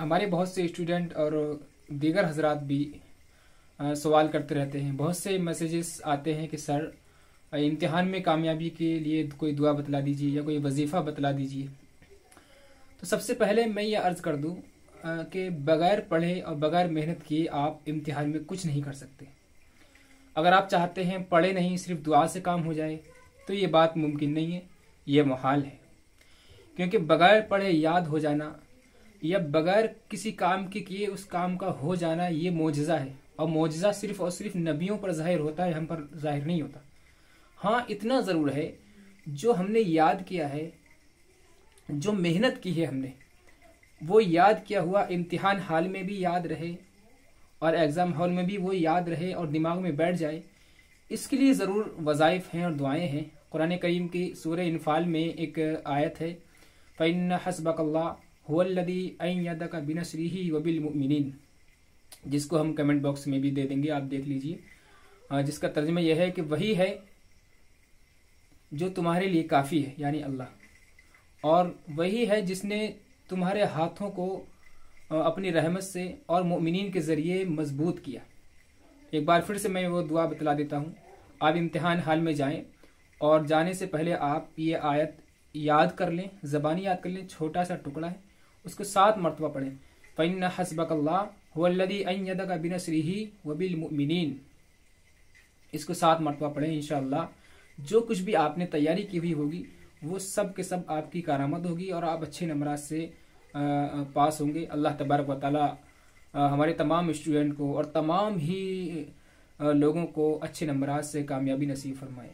ہمارے بہت سے اسٹوڈنٹ اور دیگر حضرات بھی سوال کرتے رہتے ہیں، بہت سے میسیجز آتے ہیں کہ سر امتحان میں کامیابی کے لیے کوئی دعا بتلا دیجیے یا کوئی وظیفہ بتلا دیجیے۔ تو سب سے پہلے میں یہ عرض کر دوں کہ بغیر پڑھے اور بغیر محنت کیے آپ امتحان میں کچھ نہیں کر سکتے۔ اگر آپ چاہتے ہیں پڑھے نہیں صرف دعا سے کام ہو جائے تو یہ بات ممکن نہیں ہے، یہ محال ہے، کیونکہ بغیر پڑھے یاد ہو جانا یا بغیر کسی کام کے کیے اس کام کا ہو جانا یہ معجزہ ہے، اور معجزہ صرف اور صرف نبیوں پر ظاہر ہوتا ہے، ہم پر ظاہر نہیں ہوتا۔ ہاں اتنا ضرور ہے جو ہم نے یاد کیا ہے، جو محنت کی ہے ہم نے، وہ یاد کیا ہوا امتحان حال میں بھی یاد رہے اور ایگزام ہال میں بھی وہ یاد رہے اور دماغ میں بیٹھ جائے، اس کے لیے ضرور وظائف ہیں اور دعائیں ہیں۔ قرآن کریم کی سورہ انفال میں ایک آیت ہے فَإِنَّ حَسْبَكَ اللَّهُ هُوَ الَّذِي أَيَّدَكَ بِنَصْرِهِ وَبِالْمُؤْمِنِينَ، جس کو ہم کمنٹ باکس میں بھی دے دیں گے، آپ دیکھ لیجئے، جس کا ترجمہ یہ ہے کہ وہی ہے جو تمہارے لیے کافی ہے، یعنی اللہ، اور وہی ہے جس نے تمہارے ہاتھوں کو اپنی رحمت سے اور مؤمنین کے ذریعے مضبوط کیا۔ ایک بار پھر سے میں وہ دعا بتلا دیتا ہوں، آپ امتحان حال میں جائیں اور جانے سے پہلے آپ یہ آیت یاد کر لیں، زبانی یاد کر لیں، چھوٹا سا ٹکڑا ہے، اس کو 7 مرتبہ پڑھیں، فَإِنَّ حَسْبَكَ اللَّهُ هُوَ الَّذِي أَيَّدَكَ بِنَصْرِهِ وَبِالْمُؤْمِنِينَ، اس کو 7 مرتبہ پڑھیں، انشاءاللہ جو کچھ بھی آپ نے تیاری کی ہوئی ہوگی وہ سب کے سب آپ کی کارآمد ہوگی اور آپ اچھے نمبرات سے پاس ہوں گے۔ اللہ تبارک و تعالی ہمارے تمام اسٹوڈنٹ کو اور تمام ہی لوگوں کو اچھے نمبرات سے کامیابی نصیب فرمائے۔